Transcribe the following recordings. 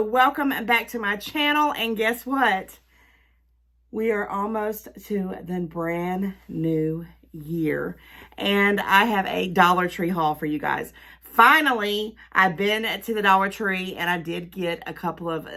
welcome back to my channel. And guess what? We are almost to the brand new year. And I have a Dollar Tree haul for you guys. Finally, I've been to the Dollar Tree and I did get a couple of,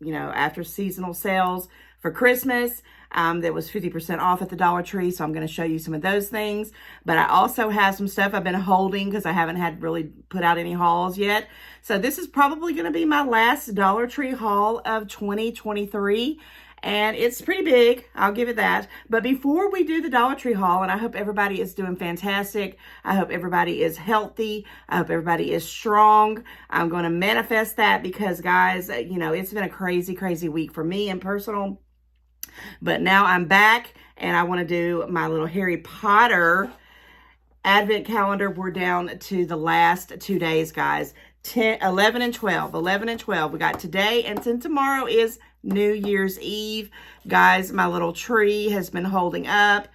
after seasonal sales for Christmas. That was 50% off at the Dollar Tree. So I'm going to show you some of those things. But I also have some stuff I've been holding because I haven't had really put out any hauls yet. So this is probably going to be my last Dollar Tree haul of 2023. And it's pretty big, I'll give it that. But before we do the Dollar Tree haul, and I hope everybody is doing fantastic. I hope everybody is healthy. I hope everybody is strong. I'm going to manifest that because, guys, it's been a crazy, crazy week for me and personal. But now I'm back and I want to do my little Harry Potter Advent calendar. We're down to the last 2 days, guys. 11 and 12. 11 and 12. We got today and then tomorrow is New Year's Eve. Guys, my little tree has been holding up.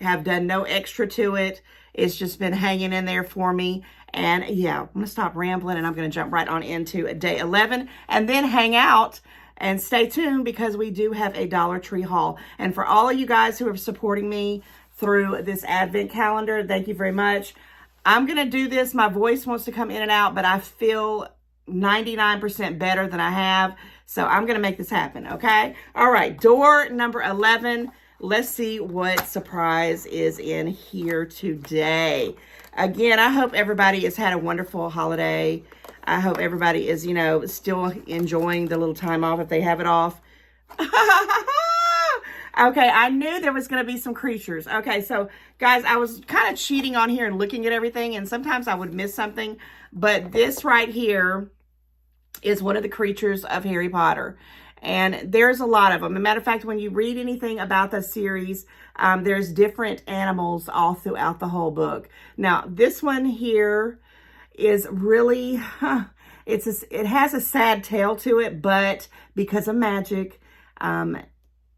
Have done no extra to it. It's just been hanging in there for me. And yeah, I'm going to stop rambling and I'm going to jump right on into day 11 and then hang out. And stay tuned because we do have a Dollar Tree haul. And for all of you guys who are supporting me through this Advent calendar, thank you very much. I'm going to do this. My voice wants to come in and out, but I feel 99% better than I have. So I'm going to make this happen, okay? All right, door number 11. Let's see what surprise is in here today. Again, I hope everybody has had a wonderful holiday. I hope everybody is, still enjoying the little time off if they have it off. Okay, I knew there was going to be some creatures. Okay, so guys, I was kind of cheating on here and looking at everything, and sometimes I would miss something. But this right here is one of the creatures of Harry Potter. And there's a lot of them. As a matter of fact, when you read anything about the series, there's different animals all throughout the whole book. Now, this one here is really, it has a sad tale to it, but because of magic,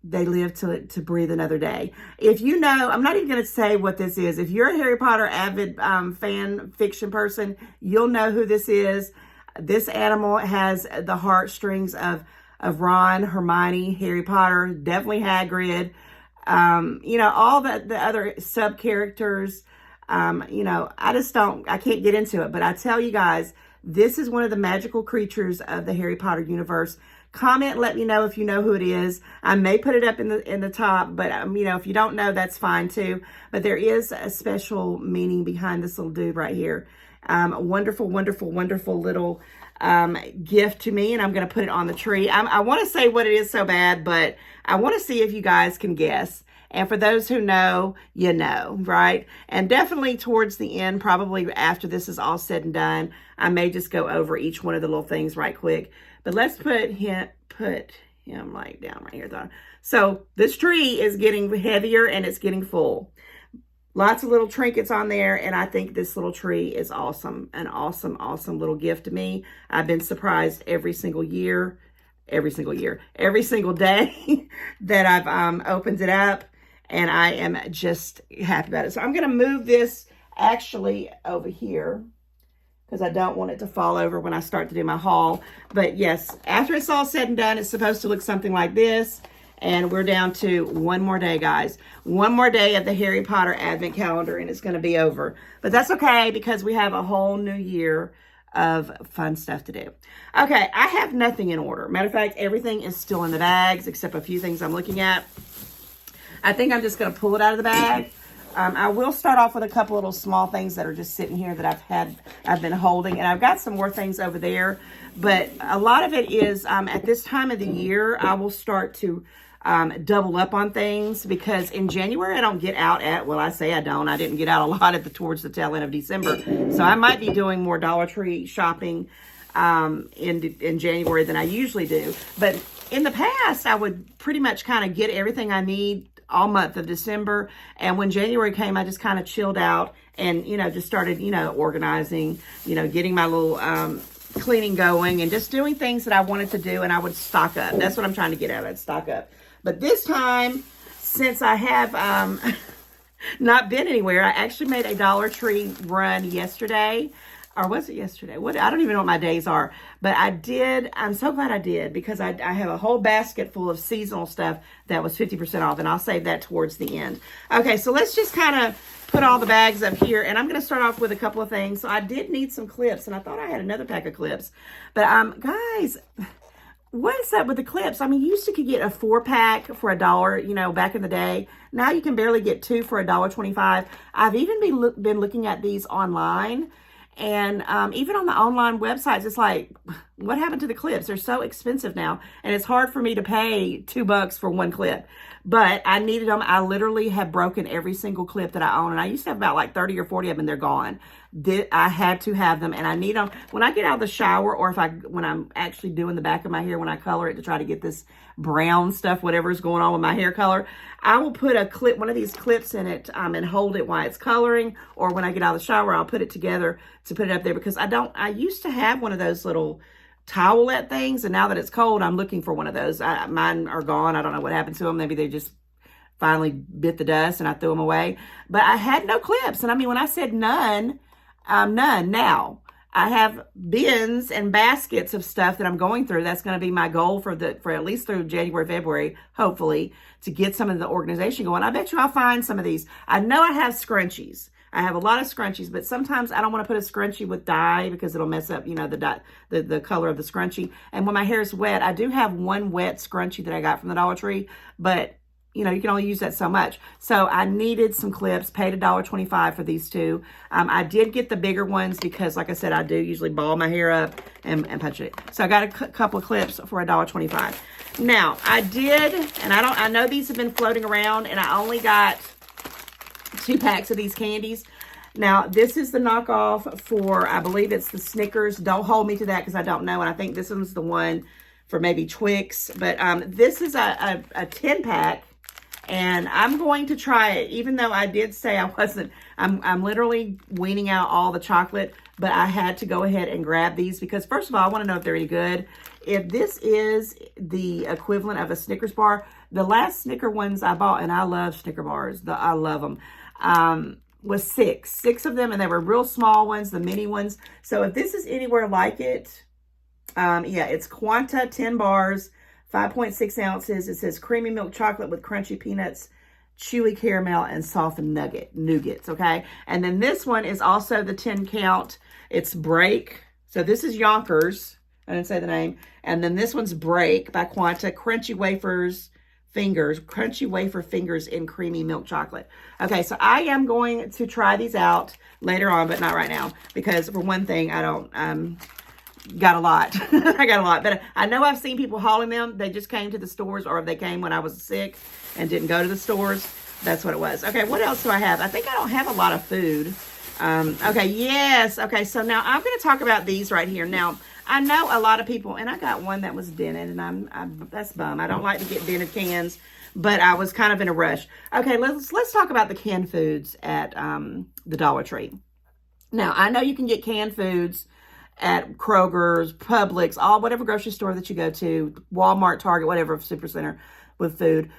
they live to breathe another day. If you know, I'm not even going to say what this is. If you're a Harry Potter avid fan fiction person, you'll know who this is. This animal has the heartstrings of Ron, Hermione, Harry Potter, definitely Hagrid, all the other sub characters. I can't get into it, but I tell you guys, this is one of the magical creatures of the Harry Potter universe. Comment, let me know if you know who it is. I may put it up in the top, but if you don't know, that's fine too. But there is a special meaning behind this little dude right here. Wonderful, wonderful, wonderful little gift to me, and I'm going to put it on the tree. I want to say what it is so bad, but I want to see if you guys can guess. And for those who know, you know, right? And definitely towards the end, probably after this is all said and done, I may just go over each one of the little things right quick. But let's put him like down right here. So this tree is getting heavier and it's getting full. Lots of little trinkets on there, and I think this little tree is awesome. An awesome, awesome little gift to me. I've been surprised every single day that I've opened it up. And I am just happy about it. So I'm going to move this actually over here because I don't want it to fall over when I start to do my haul. But yes, after it's all said and done, it's supposed to look something like this. And we're down to one more day, guys. One more day of the Harry Potter Advent calendar and it's going to be over. But that's okay because we have a whole new year of fun stuff to do. Okay, I have nothing in order. Matter of fact, everything is still in the bags except a few things I'm looking at. I think I'm just going to pull it out of the bag. I will start off with a couple little small things that are just sitting here that I've been holding. And I've got some more things over there. But a lot of it is at this time of the year, I will start to double up on things. Because in January, I don't get out I say I don't. I didn't get out a lot towards the tail end of December. So I might be doing more Dollar Tree shopping in January than I usually do. But in the past, I would pretty much kind of get everything I need all month of December. And when January came, I just kind of chilled out and, just started, organizing, getting my little cleaning going and just doing things that I wanted to do. And I would stock up. That's what I'm trying to get at. I'd stock up. But this time, since I have not been anywhere, I actually made a Dollar Tree run yesterday. Or was it yesterday? What, I don't even know what my days are. But I did. I'm so glad I did, because I have a whole basket full of seasonal stuff that was 50% off. And I'll save that towards the end. Okay, so let's just kind of put all the bags up here. And I'm going to start off with a couple of things. So I did need some clips. And I thought I had another pack of clips. But guys, what is up with the clips? I mean, you used to could get a 4-pack for $1, you know, back in the day. Now you can barely get 2 for $1.25. I've even been looking at these online. And even on the online websites, it's like, what happened to the clips? They're so expensive now. And it's hard for me to pay $2 for one clip. But I needed them. I literally have broken every single clip that I own. And I used to have about like 30 or 40 of them, and they're gone. I had to have them, and I need them. When I get out of the shower, or when I'm actually doing the back of my hair, when I color it to try to get this brown stuff, whatever is going on with my hair color, I will put one of these clips in it and hold it while it's coloring. Or when I get out of the shower, I'll put it together to put it up there, because I used to have one of those little towelette things, and now that it's cold, I'm looking for one of those. Mine are gone. I don't know what happened to them. Maybe they just finally bit the dust and I threw them away. But I had no clips. And I mean, when I said none, none. Now I have bins and baskets of stuff that I'm going through. That's going to be my goal for at least through January, February, hopefully, to get some of the organization going. I bet you I'll find some of these. I know I have scrunchies. I have a lot of scrunchies, but sometimes I don't want to put a scrunchie with dye, because it'll mess up, you know, the color of the scrunchie. And when my hair is wet, I do have one wet scrunchie that I got from the Dollar Tree, but you know, you can only use that so much. So I needed some clips, paid $1.25 for these two. I did get the bigger ones because, like I said, I do usually ball my hair up and punch it. So I got a couple of clips for $1.25. Now, I did, and I know these have been floating around, and I only got 2 packs of these candies. Now, this is the knockoff for, I believe it's the Snickers. Don't hold me to that, because I don't know. And I think this one's the one for maybe Twix. But this is a 10-pack. And I'm going to try it, even though I did say I wasn't. I'm literally weaning out all the chocolate, but I had to go ahead and grab these because, first of all, I want to know if they're any good. If this is the equivalent of a Snickers bar, the last Snicker ones I bought, and I love Snicker bars, I love them, was six of them, and they were real small ones, the mini ones. So if this is anywhere like it, yeah, it's Quanta 10 bars, 5.6 ounces. It says creamy milk chocolate with crunchy peanuts, chewy caramel, and softened nougats, okay? And then this one is also the 10 count. It's Break. So this is Yonkers. I didn't say the name. And then this one's Break by Quanta. Crunchy wafer fingers in creamy milk chocolate. Okay, so I am going to try these out later on, but not right now. Because for one thing, I don't... got a lot. I got a lot. But I know I've seen people hauling them. They just came to the stores, or they came when I was sick and didn't go to the stores. That's what it was. Okay, what else do I have? I think I don't have a lot of food. Okay, yes. Okay, so now I'm going to talk about these right here. Now, I know a lot of people, and I got one that was dented, and that's bum. I don't like to get dented cans, but I was kind of in a rush. Okay, let's talk about the canned foods at the Dollar Tree. Now, I know you can get canned foods at Kroger's, Publix, whatever grocery store that you go to, Walmart, Target, whatever, Supercenter with food.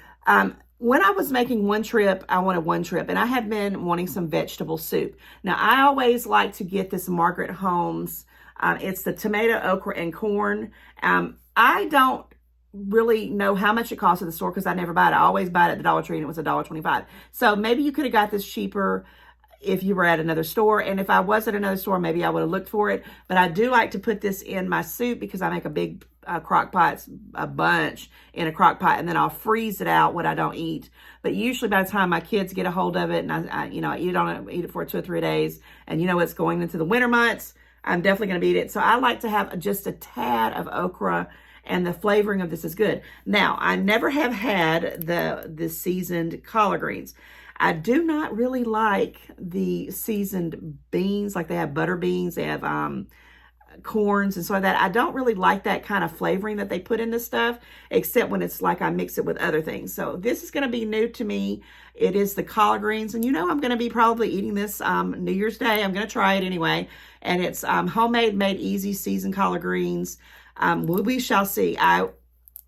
When I was making one trip, I wanted one trip, and I had been wanting some vegetable soup. Now, I always like to get this Margaret Holmes. It's the tomato, okra, and corn. I don't really know how much it costs at the store because I never buy it. I always buy it at the Dollar Tree, and it was $1.25. So maybe you could have got this cheaper if you were at another store. And if I was at another store, maybe I would have looked for it. But I do like to put this in my soup because I make a big crock pot, a bunch in a crock pot, and then I'll freeze it out what I don't eat. But usually by the time my kids get a hold of it, and I eat it for 2 or 3 days, and it's going into the winter months, I'm definitely going to eat it. So I like to have just a tad of okra, and the flavoring of this is good. Now, I never have had the seasoned collard greens. I do not really like the seasoned beans, like they have butter beans, they have corns and so like that. I don't really like that kind of flavoring that they put in this stuff, except when it's like I mix it with other things. So this is going to be new to me. It is the collard greens, and I'm going to be probably eating this New Year's Day. I'm going to try it anyway, and it's homemade, made easy, seasoned collard greens. We shall see.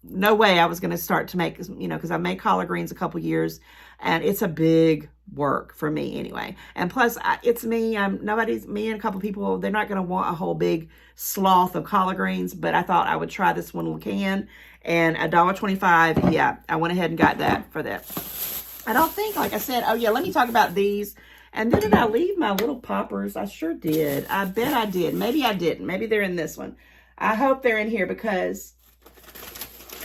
No way I was going to start to make, because I made collard greens a couple years, and it's a big work for me anyway. And plus, it's me. Me and a couple people, they're not going to want a whole big sloth of collard greens, but I thought I would try this one little can. And $1.25, yeah, I went ahead and got that for that. I don't think, like I said, oh yeah, let me talk about these. And then did I leave my little poppers? I sure did. I bet I did. Maybe I didn't. Maybe they're in this one. I hope they're in here because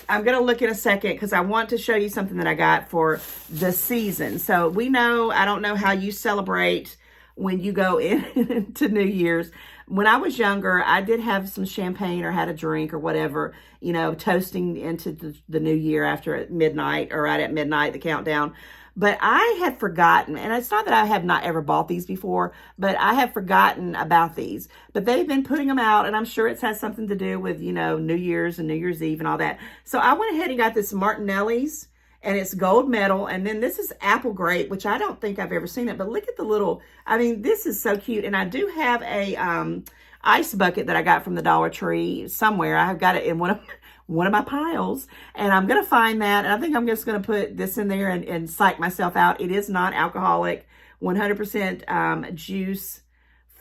I'm going to look in a second because I want to show you something that I got for the season. So we know, I don't know how you celebrate when you go into New Year's. When I was younger, I did have some champagne or had a drink or whatever, you know, toasting into the new year after midnight or right at midnight, the countdown. But I had forgotten, and it's not that I have not ever bought these before, but I have forgotten about these. But they've been putting them out, and I'm sure it has something to do with, you know, New Year's and New Year's Eve and all that. So I went ahead and got this Martinelli's, and it's gold medal. And then this is apple grape, which I don't think I've ever seen it. But look at the little, I mean, this is so cute. And I do have a ice bucket that I got from the Dollar Tree somewhere. I've got it in one of my piles, and I'm going to find that. And I think I'm just going to put this in there and psych myself out. It is non-alcoholic, 100% juice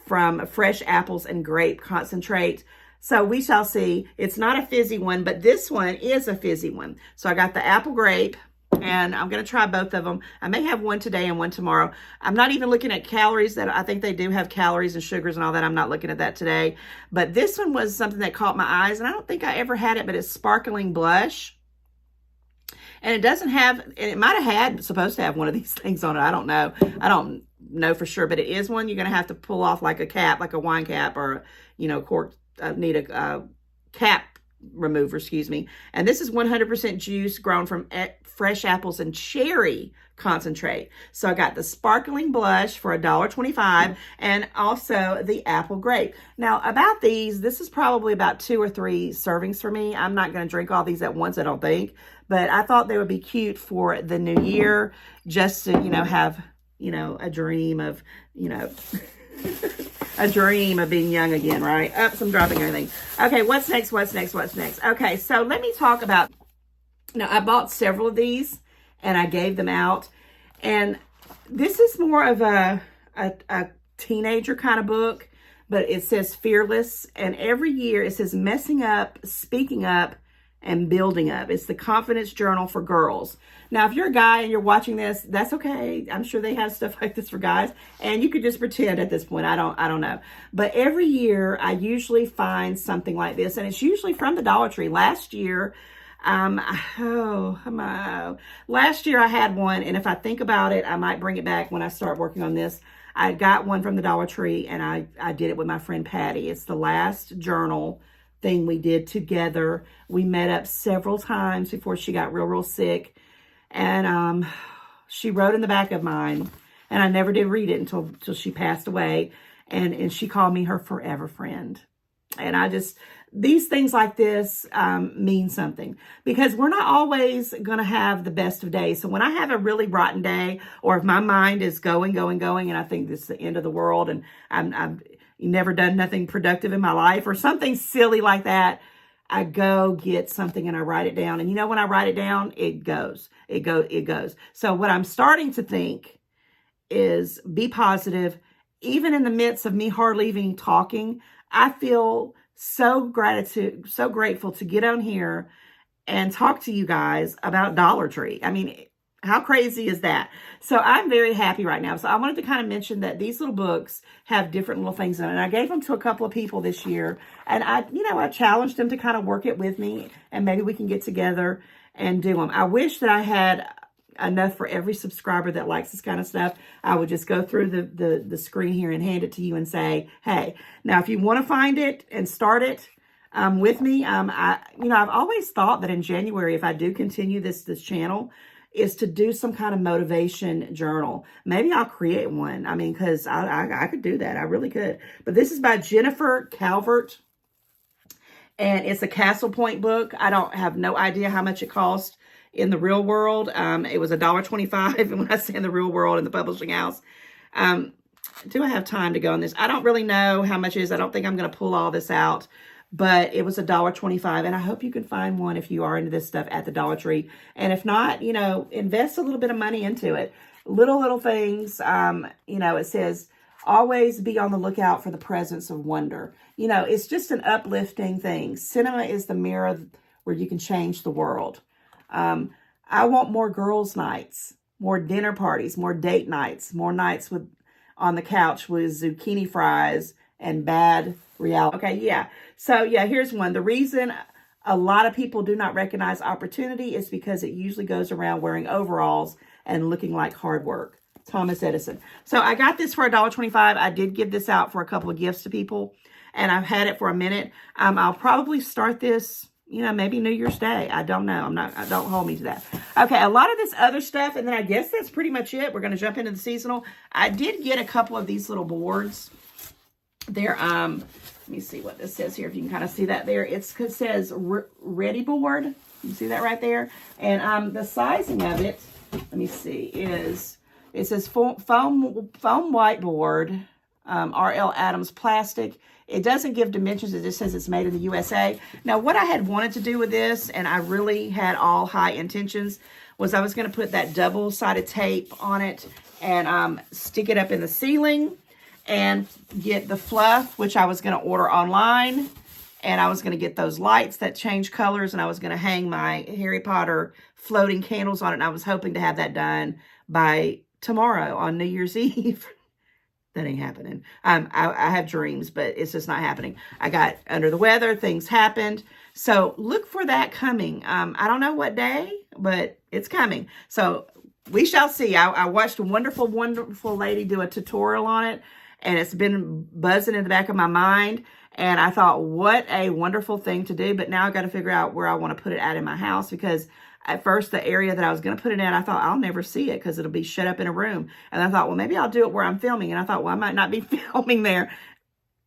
from fresh apples and grape concentrate. So we shall see. It's not a fizzy one, but this one is a fizzy one. So I got the apple grape, and I'm going to try both of them. I may have one today and one tomorrow. I'm not even looking at calories. That I think they do have calories and sugars and all that. I'm not looking at that today. But this one was something that caught my eyes, and I don't think I ever had it, but it's sparkling blush. And it doesn't have, and it might have supposed to have one of these things on it. I don't know. I don't know for sure, but it is one you're going to have to pull off like a cap, like a wine cap or, you know, cork, need a cap remover, excuse me. And this is 100% juice grown from fresh apples and cherry concentrate. So I got the sparkling blush for $1.25 and also the apple grape. Now about these, this is probably about 2 or 3 servings for me. I'm not going to drink all these at once, I don't think, but I thought they would be cute for the new year, just to, you know, have, you know, a dream of, you know, a dream of being young again, right? Oops, I'm dropping everything. Okay, what's next? Okay, so let me talk about, now I bought several of these and I gave them out. And this is more of a teenager kind of book, but it says fearless. And every year it says messing up, speaking up, and building up. It's the confidence journal for girls. Now, if you're a guy and you're watching this, that's okay. I'm sure they have stuff like this for guys, and you could just pretend at this point. I don't know. But every year I usually find something like this, and it's usually from the Dollar Tree. Last year, last year I had one, and if I think about it, I might bring it back when I start working on this. I got one from the Dollar Tree, and I did it with my friend Patty. It's the last journal thing we did together. We met up several times before she got real sick, and she wrote in the back of mine, and I never did read it until she passed away, and she called me her forever friend. And I just, these things like this mean something, because we're not always going to have the best of days. So when I have a really rotten day, or if my mind is going, and I think this is the end of the world, and I've never done nothing productive in my life, or something silly like that, I go get something and I write it down. And you know, when I write it down, it goes. So what I'm starting to think is be positive. Even in the midst of me hardly even talking, I feel so grateful to get on here and talk to you guys about Dollar Tree. I mean, how crazy is that? So I'm very happy right now. So I wanted to kind of mention that these little books have different little things in them. And I gave them to a couple of people this year. And I challenged them to kind of work it with me. And maybe we can get together and do them. I wish that I had enough for every subscriber that likes this kind of stuff. I would just go through the screen here and hand it to you and say, hey, now if you want to find it and start it with me, I've always thought that in January, if I do continue this channel, is to do some kind of motivation journal. Maybe I'll create one. I mean, because I could do that. I really could. But this is by Jennifer Calvert, and it's a Castle Point book. I don't have no idea how much it cost in the real world. It was $1.25, and when I say in the real world, in the publishing house. Do I have time to go on this? I don't really know how much it is. I don't think I'm going to pull all this out. but it was $1.25. And I hope you can find one if you are into this stuff at the Dollar Tree. And if not, you know, invest a little bit of money into it. Little things. You know, it says, always be on the lookout for the presence of wonder. You know, it's just an uplifting thing. Cinema is the mirror where you can change the world. I want more girls' nights, more dinner parties, more date nights, more nights with on the couch with zucchini fries and bad reality. Okay, yeah. So, yeah, here's one. The reason a lot of people do not recognize opportunity is because it usually goes around wearing overalls and looking like hard work. Thomas Edison. So I got this for $1.25. I did give this out for a couple of gifts to people, and I've had it for a minute. I'll probably start this, you know, maybe New Year's Day. I don't know. Don't hold me to that. Okay, a lot of this other stuff, and then I guess that's pretty much it. We're going to jump into the seasonal. I did get a couple of these little boards. They're, let me see what this says here, if you can kind of see that there. It says Ready Board. You see that right there? And the sizing of it, let me see, is, it says foam whiteboard, R.L. Adams plastic. It doesn't give dimensions. It just says it's made in the USA. Now, what I had wanted to do with this, and I really had all high intentions, was I was going to put that double-sided tape on it and stick it up in the ceiling and get the fluff, which I was going to order online. And I was going to get those lights that change colors, and I was going to hang my Harry Potter floating candles on it. And I was hoping to have that done by tomorrow on New Year's Eve. That ain't happening. I have dreams, but it's just not happening. I got under the weather. Things happened. So look for that coming. I don't know what day, but it's coming. So we shall see. I watched a wonderful lady do a tutorial on it, and it's been buzzing in the back of my mind. And I thought, what a wonderful thing to do. But now I got to figure out where I want to put it at in my house, because at first, the area that I was going to put it in, I thought, I'll never see it because it'll be shut up in a room. And I thought, well, maybe I'll do it where I'm filming. And I thought, well, I might not be filming there.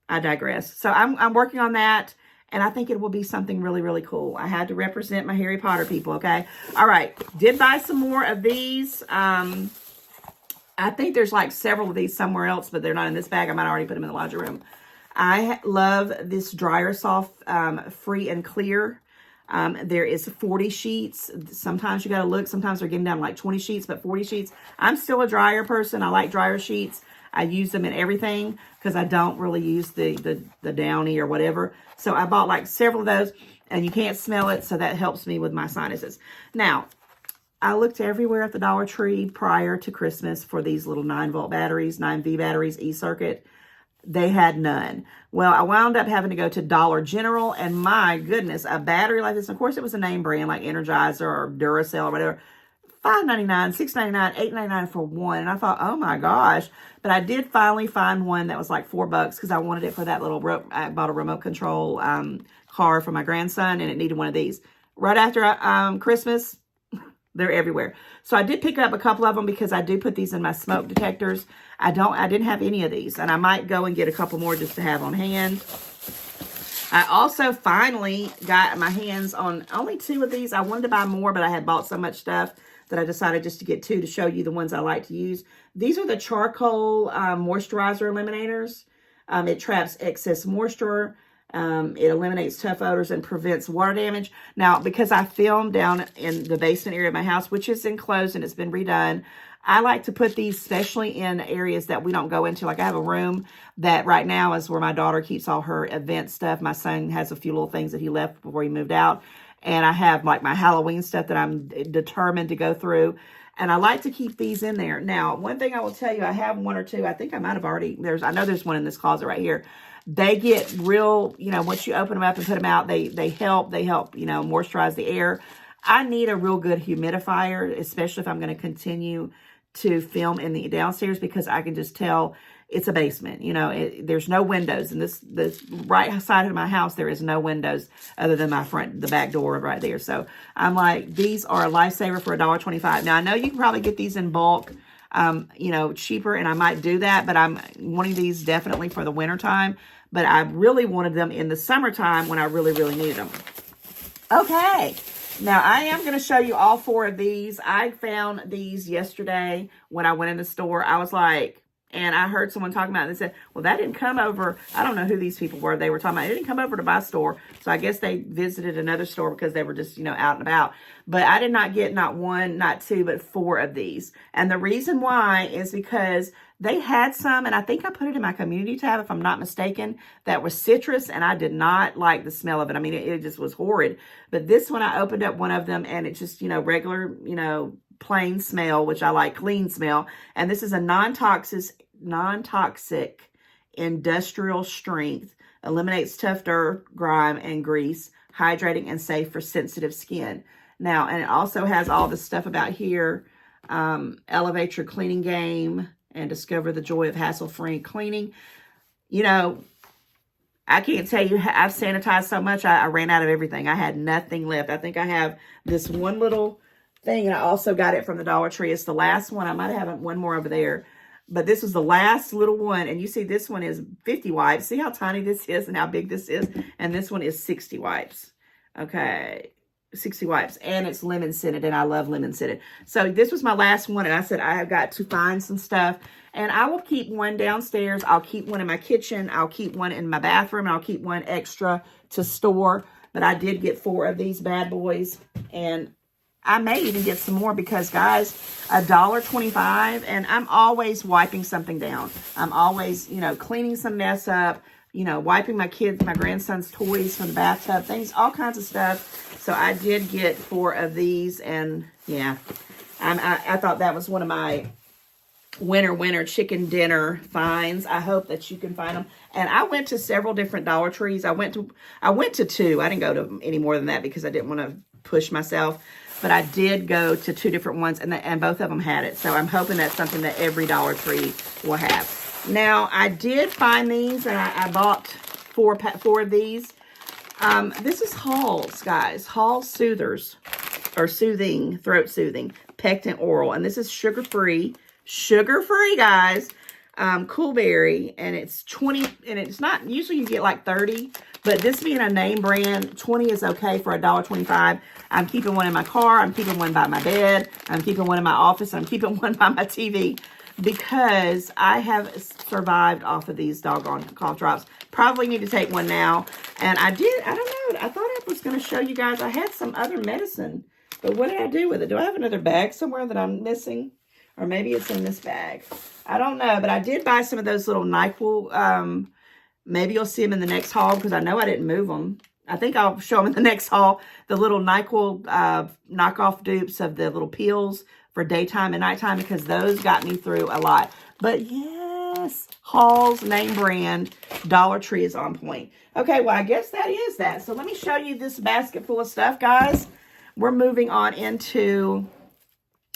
I digress. So I'm working on that, and I think it will be something really cool. I had to represent my Harry Potter people, okay? All right. Did buy some more of these. I think there's like several of these somewhere else, but they're not in this bag. I might already put them in the laundry room. I love this Dryer Soft Free and Clear. There is 40 sheets. Sometimes you got to look. Sometimes they're getting down to like 20 sheets, but 40 sheets. I'm still a dryer person. I like dryer sheets. I use them in everything because I don't really use the Downy or whatever. So I bought like several of those, and you can't smell it, so that helps me with my sinuses. Now, I looked everywhere at the Dollar Tree prior to Christmas for these little 9-volt batteries, 9V batteries, e-circuit. They had none. Well, I wound up having to go to Dollar General, and my goodness, a battery like this, of course it was a name brand like Energizer or Duracell or whatever, $5.99, $6.99, $8.99 for one. And I thought, oh my gosh. But I did finally find one that was like $4 because I wanted it for that little, I bought a remote control car for my grandson, and it needed one of these. Right after Christmas, they're everywhere. So I did pick up a couple of them because I do put these in my smoke detectors. I didn't have any of these, and I might go and get a couple more just to have on hand. I also finally got my hands on only 2 of these. I wanted to buy more, but I had bought so much stuff that I decided just to get 2 to show you the ones I like to use. These are the charcoal moisturizer eliminators. It traps excess moisture. It eliminates tough odors and prevents water damage. Now, because I filmed down in the basement area of my house, which is enclosed and it's been redone, I like to put these especially in areas that we don't go into. Like I have a room that right now is where my daughter keeps all her event stuff. My son has a few little things that he left before he moved out. And I have like my Halloween stuff that I'm determined to go through. And I like to keep these in there. Now, one thing I will tell you, I have 1 or 2. I think I might have already, I know there's one in this closet right here. They get real, once you open them up and put them out, they help, moisturize the air. I need a real good humidifier, especially if I'm going to continue to film in the downstairs, because I can just tell it's a basement. There's no windows. In this right side of my house, there is no windows other than the back door right there. So I'm like, these are a lifesaver for $1.25. Now, I know you can probably get these in bulk, cheaper, and I might do that, but I'm wanting these definitely for the winter time. But I really wanted them in the summertime when I really needed them. Okay. Now, I am going to show you all 4 of these. I found these yesterday when I went in the store. I was like, And I heard someone talking about it. They said, well, that didn't come over. I don't know who these people were. They were talking about it didn't come over to my store. So I guess they visited another store because they were just, you know, out and about. But I did not get not one, not two, but 4 of these. And the reason why is because they had some, and I think I put it in my community tab, if I'm not mistaken, that was citrus, and I did not like the smell of it. I mean, it just was horrid. But this one, I opened up one of them, and it's just, you know, regular, you know, plain smell, which I like, clean smell. And this is a non-toxic industrial strength, eliminates tough dirt, grime, and grease, hydrating and safe for sensitive skin. Now, and it also has all this stuff about here, elevate your cleaning game and discover the joy of hassle-free cleaning. You know, I can't tell you, I've sanitized so much, I ran out of everything. I had nothing left. I think I have this one little thing, and I also got it from the Dollar Tree. It's the last one. I might have one more over there. But this was the last little one. And you see this one is 50 wipes. See how tiny this is and how big this is? And this one is 60 wipes. Okay. 60 wipes. And it's lemon scented. And I love lemon scented. So this was my last one. And I said, I have got to find some stuff. And I will keep one downstairs. I'll keep one in my kitchen. I'll keep one in my bathroom. And I'll keep one extra to store. But I did get 4 of these bad boys. And I may even get some more because, guys, $1.25, and I'm always wiping something down. I'm always, you know, cleaning some mess up, you know, wiping my grandson's toys from the bathtub, things, all kinds of stuff. So I did get 4 of these, and yeah, I thought that was one of my winter chicken dinner finds. I hope that you can find them. And I went to several different Dollar Trees. I went to 2. I didn't go to any more than that because I didn't want to push myself. But I did go to 2 different ones, and both of them had it. So I'm hoping that's something that every Dollar Tree will have. Now, I did find these, and I bought 4 of these. This is Hall's, guys. Hall's Soothers, or Soothing, Throat Soothing, Pectin Oral. And this is sugar-free. Sugar-free, guys. Cool berry, and it's 20, and it's not, usually you get like 30, but this being a name brand, 20 is okay for $1.25. I'm keeping one in my car, I'm keeping one by my bed, I'm keeping one in my office, I'm keeping one by my TV, because I have survived off of these doggone cough drops. Probably need to take one now, and I don't know, I thought I was going to show you guys, I had some other medicine, but what did I do with it? Do I have another bag somewhere that I'm missing? Or maybe it's in this bag. I don't know, but I did buy some of those little NyQuil. Maybe you'll see them in the next haul because I know I didn't move them. I think I'll show them in the next haul. The little NyQuil knockoff dupes of the little peels for daytime and nighttime because those got me through a lot. But yes, Hall's name brand Dollar Tree is on point. Okay, well, I guess that is that. So let me show you this basket full of stuff, guys. We're moving on into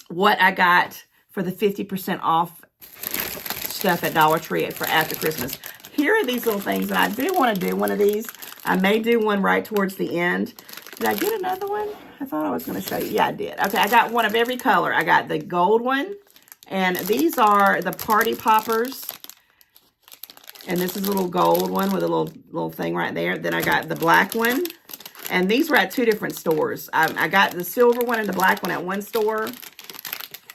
what I got for the 50% off stuff at Dollar Tree for after Christmas. Here are these little things, and I do want to do one of these. I may do one right towards the end. Did I get another one? I thought I was going to show you. Yeah, I did. Okay, I got one of every color. I got the gold one, and these are the party poppers. And this is a little gold one with a little thing right there. Then I got the black one, and these were at 2 different stores. I got the silver one and the black one at one store.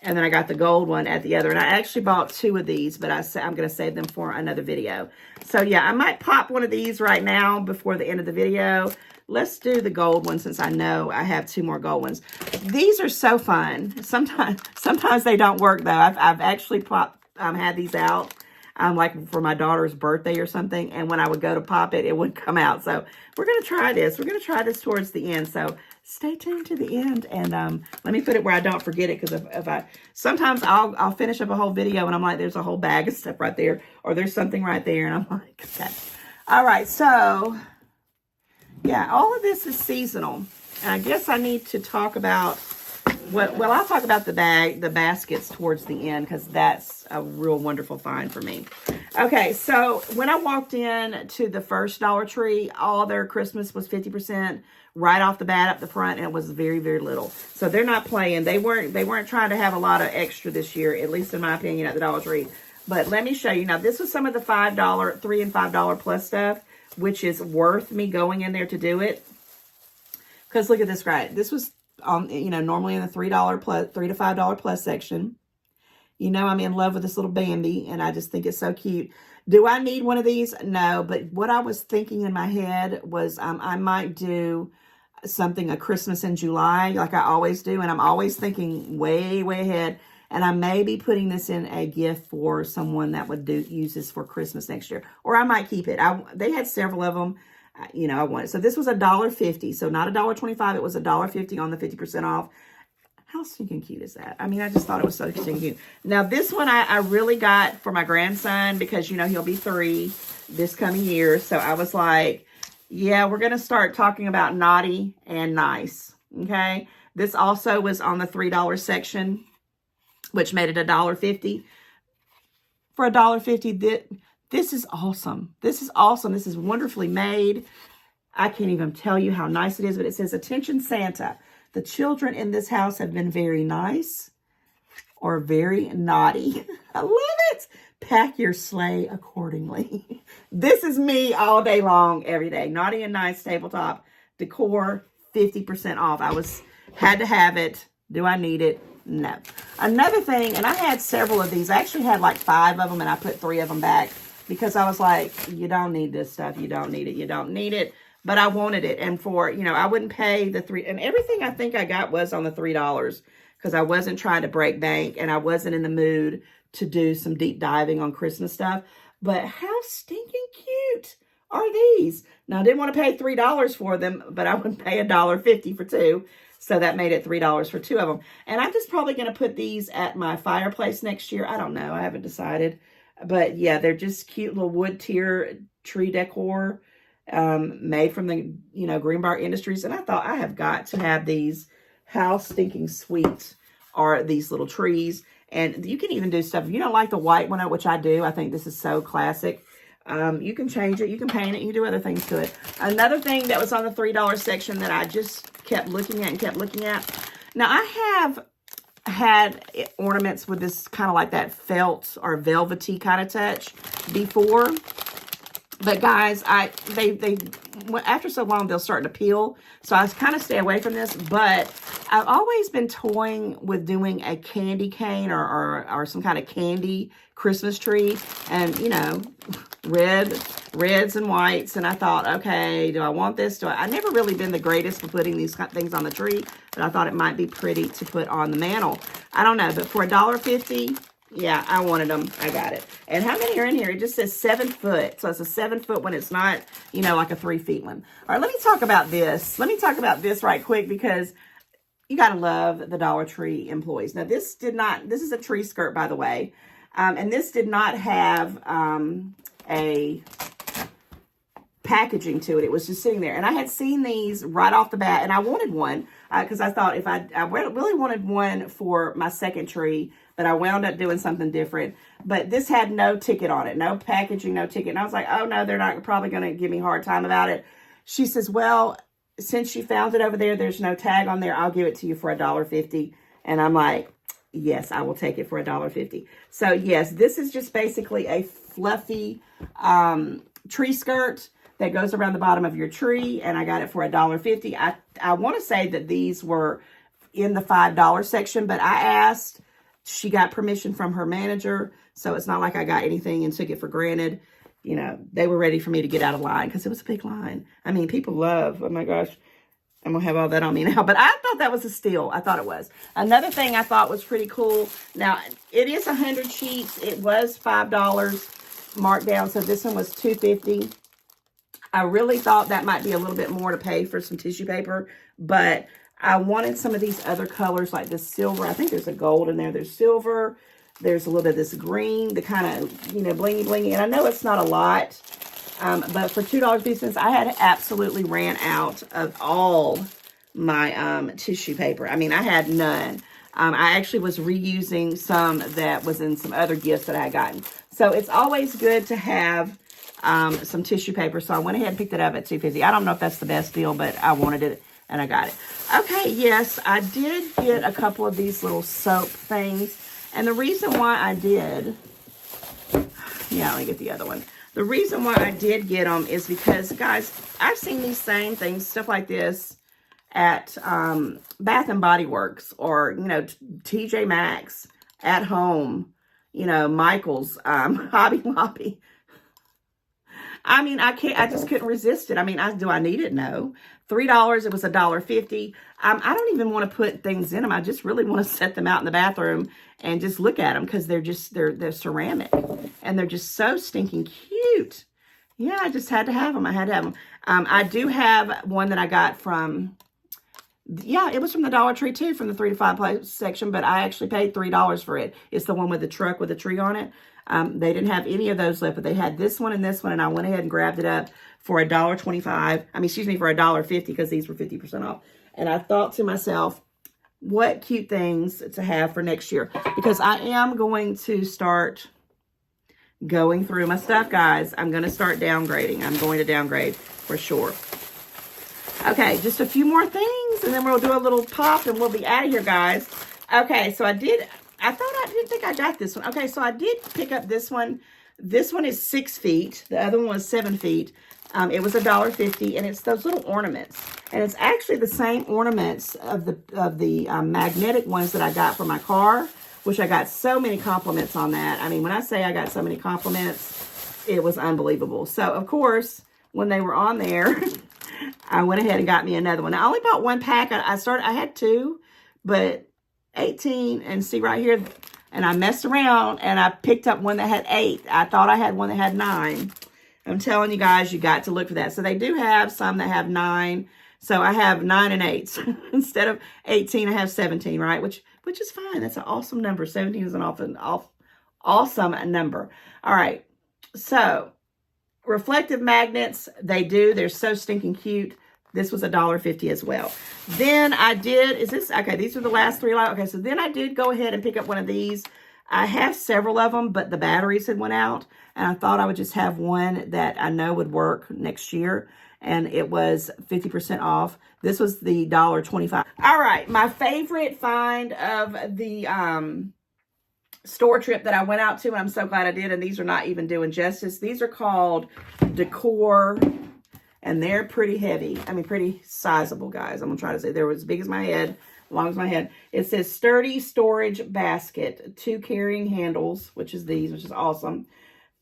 And then I got the gold one at the other. And I actually bought 2 of these, but I'm going to save them for another video. So, yeah, I might pop one of these right now before the end of the video. Let's do the gold one since I know I have 2 more gold ones. These are so fun. Sometimes they don't work, though. I've actually had these out like for my daughter's birthday or something. And when I would go to pop it, it wouldn't come out. So, we're going to try this. We're going to try this towards the end. So, stay tuned to the end, and let me put it where I don't forget it, because sometimes I'll finish up a whole video and I'm like, there's a whole bag of stuff right there, or there's something right there, and I'm like, okay. All right, so yeah, all of this is seasonal, and I guess I need to talk about I'll talk about the baskets towards the end, because that's a real wonderful find for me. Okay, so when I walked in to the first Dollar Tree, all their Christmas was 50% right off the bat up the front, and it was very, very little. So they're not playing. They weren't trying to have a lot of extra this year, at least in my opinion, at the Dollar Tree. But let me show you. Now, this was some of the $5, $3 and $5 plus stuff, which is worth me going in there to do it. Because look at this, right? This was normally in the $3 to $5 plus section. You know, I'm in love with this little Bambi, and I just think it's so cute. Do I need one of these? No, but what I was thinking in my head was I might do something, a Christmas in July, like I always do, and I'm always thinking way, way ahead, and I may be putting this in a gift for someone that would use this for Christmas next year, or I might keep it. They had several of them, you know, I wanted. So this was $1.50, so not $1.25, it was $1.50 on the 50% off. How stinking cute is that? I mean, I just thought it was so stinking cute. Now, this one I really got for my grandson because, you know, he'll be 3 this coming year. So I was like, yeah, we're going to start talking about naughty and nice, okay? This also was on the $3 section, which made it $1.50. For $1.50, this is awesome. This is awesome. This is wonderfully made. I can't even tell you how nice it is, but it says, "Attention Santa. The children in this house have been very nice or very naughty." I love it. Pack your sleigh accordingly. This is me all day long, every day. Naughty and nice tabletop decor, 50% off. Had to have it. Do I need it? No. Another thing, and I had several of these. I actually had like 5 of them, and I put 3 of them back because I was like, you don't need this stuff. You don't need it. You don't need it. But I wanted it. And for, you know, I wouldn't pay the $3. And everything I think I got was on the $3 because I wasn't trying to break bank and I wasn't in the mood to do some deep diving on Christmas stuff. But how stinking cute are these? Now, I didn't want to pay $3 for them, but I would pay $1.50 for 2. So that made it $3 for 2 of them. And I'm just probably going to put these at my fireplace next year. I don't know. I haven't decided. But yeah, they're just cute little wood tier tree decor. Made from the, you know, Greenbrier Industries. And I thought, I have got to have these. How stinking sweet are these little trees. And you can even do stuff. If you don't like the white one, which I do, I think this is so classic. You can change it. You can paint it. You can do other things to it. Another thing that was on the $3 section that I just kept looking at and kept looking at. Now, I have had ornaments with this kind of like that felt or velvety kind of touch before. But guys, they after so long, they'll start to peel. So I kind of stay away from this. But I've always been toying with doing a candy cane or some kind of candy Christmas tree. And, you know, reds and whites. And I thought, okay, do I want this? I never really been the greatest for putting these things on the tree. But I thought it might be pretty to put on the mantle. I don't know. But for $1.50... yeah, I wanted them. I got it. And how many are in here? It just says 7 foot. So it's a 7 foot when it's not, you know, like a 3 feet one. All right, let me talk about this. Let me talk about this right quick because you got to love the Dollar Tree employees. Now, this is a tree skirt, by the way. And this did not have a packaging to it. It was just sitting there. And I had seen these right off the bat, and I wanted one because I thought if I really wanted one for my second tree, but I wound up doing something different. But this had no ticket on it, no packaging, no ticket. And I was like, oh no, they're not probably going to give me a hard time about it. She says, well, since you found it over there, there's no tag on there. I'll give it to you for $1.50. And I'm like, yes, I will take it for $1.50. So yes, this is just basically a fluffy tree skirt that goes around the bottom of your tree. And I got it for $1.50. I want to say that these were in the $5 section, but I asked. She got permission from her manager, so it's not like I got anything and took it for granted. You know, they were ready for me to get out of line because it was a big line. I mean, people love, oh my gosh, I'm going to have all that on me now. But I thought that was a steal. I thought it was. Another thing I thought was pretty cool. Now, it is 100 sheets. It was $5 marked down, so this one was $2.50. I really thought that might be a little bit more to pay for some tissue paper, but I wanted some of these other colors like this silver. I think there's a gold in there. There's silver. There's a little bit of this green, the kind of, you know, blingy blingy. And I know it's not a lot, but for $2.50, I had absolutely ran out of all my tissue paper. I mean, I had none. I actually was reusing some that was in some other gifts that I had gotten. So it's always good to have some tissue paper. So I went ahead and picked it up at $2.50. I don't know if that's the best deal, but I wanted it. And I got it. Okay, yes, I did get a couple of these little soap things. And the reason why I did, yeah, let me get the other one. The reason why I did get them is because, guys, I've seen these same things, stuff like this, at Bath and Body Works or, you know, TJ Maxx. at home, you know, Michael's Hobby Lobby. I mean, I just couldn't resist it. I mean, do I need it? No. $3, it was $1.50. I don't even want to put things in them. I just really want to set them out in the bathroom and just look at them because they're ceramic and they're just so stinking cute. Yeah, I just had to have them. I had to have them. I do have one that I got from, yeah, it was from the Dollar Tree too, from the 3 to 5 place section, but I actually paid $3 for it. It's the one with the truck with the tree on it. They didn't have any of those left, but they had this one, and I went ahead and grabbed it up for $1.25. I mean, excuse me, for $1.50 because these were 50% off. And I thought to myself, what cute things to have for next year, because I am going to start going through my stuff, guys. I'm going to start downgrading. I'm going to downgrade for sure. Okay, just a few more things, and then we'll do a little pop, and we'll be out of here, guys. Okay, so I didn't think I got this one. Okay, so I did pick up this one. This one is 6 feet. The other one was 7 feet. It was $1.50, and it's those little ornaments. And it's actually the same ornaments of the magnetic ones that I got for my car, which I got so many compliments on that. I mean, when I say I got so many compliments, it was unbelievable. So, of course, when they were on there, I went ahead and got me another one. I only bought one pack. I had 2, but 18, and see right here, and I messed around, and I picked up one that had 8. I thought I had one that had 9. I'm telling you guys, you got to look for that. So they do have some that have 9. So I have 9 and 8. Instead of 18, I have 17, right? Which is fine. That's an awesome number. 17 is an awesome number. All right. So reflective magnets, they're so stinking cute. This was $1.50 as well. Then I did, okay, these are the last 3. Okay, so then I did go ahead and pick up one of these. I have several of them, but the batteries had went out, and I thought I would just have one that I know would work next year, and it was 50% off. This was the $1.25. All right, my favorite find of the store trip that I went out to, and I'm so glad I did, and these are not even doing justice. These are called Decor, and they're pretty heavy. I mean, pretty sizable, guys. I'm going to try to say they're as big as my head, long as my head. It says sturdy storage basket, 2 carrying handles, which is these, which is awesome.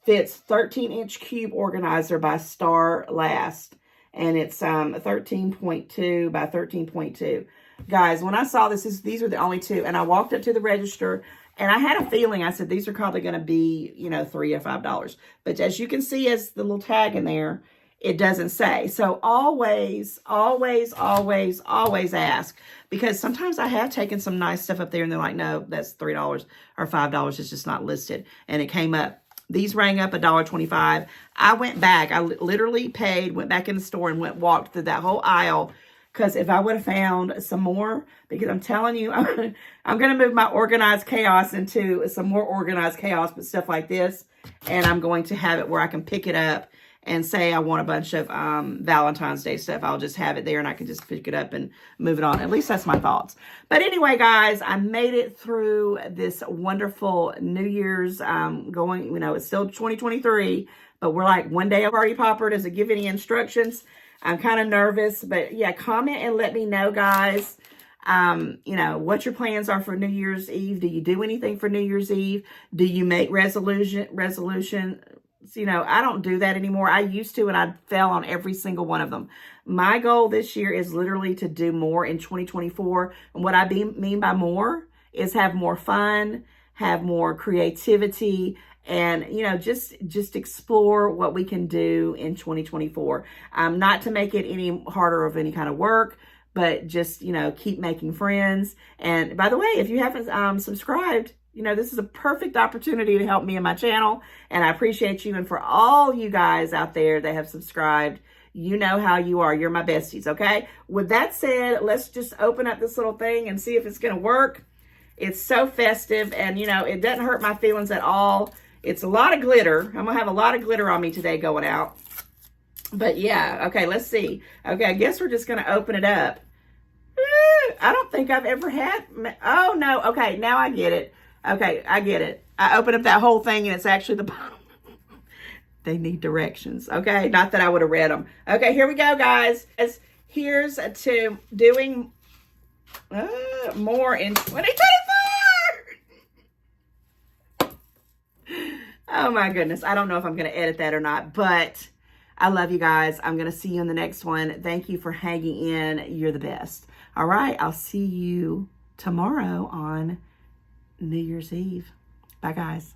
Fits 13-inch cube organizer by Star Last, and it's 13.2 by 13.2. Guys, when I saw these are the only 2, and I walked up to the register, and I had a feeling, I said, these are probably going to be, you know, $3 or $5. But as you can see, as the little tag in there, it doesn't say. So always, always, always, always ask. Because sometimes I have taken some nice stuff up there and they're like, no, that's $3 or $5. It's just not listed. And it came up. These rang up $1.25. I went back. I literally went back in the store and walked through that whole aisle. Because if I would have found some more, because I'm telling you, I'm going to move my organized chaos into some more organized chaos, but stuff like this. And I'm going to have it where I can pick it up and say I want a bunch of Valentine's Day stuff. I'll just have it there and I can just pick it up and move it on. At least that's my thoughts. But anyway, guys, I made it through this wonderful New Year's going, you know, it's still 2023, but we're like one day a party popper. Does it give any instructions? I'm kind of nervous, but yeah, comment and let me know, guys. You know, what your plans are for New Year's Eve. Do you do anything for New Year's Eve? Do you make resolution? You know, I don't do that anymore. I used to, and I fell on every single one of them. My goal this year is literally to do more in 2024. And what I mean by more is have more fun, have more creativity, and, you know, just explore what we can do in 2024. Not to make it any harder of any kind of work, but just, you know, keep making friends. And by the way, if you haven't subscribed, you know, this is a perfect opportunity to help me and my channel. And I appreciate you. And for all you guys out there that have subscribed, you know how you are. You're my besties, okay? With that said, let's just open up this little thing and see if it's going to work. It's so festive, and, you know, it doesn't hurt my feelings at all. It's a lot of glitter. I'm going to have a lot of glitter on me today going out. But, yeah, okay, let's see. Okay, I guess we're just going to open it up. I don't think I've ever had... Oh, no. Okay, now I get it. Okay, I get it. I opened up that whole thing, and it's actually the bottom. They need directions, okay? Not that I would have read them. Okay, here we go, guys. Here's to doing more in 2024. Oh my goodness. I don't know if I'm going to edit that or not, but I love you guys. I'm going to see you in the next one. Thank you for hanging in. You're the best. All right. I'll see you tomorrow on New Year's Eve. Bye, guys.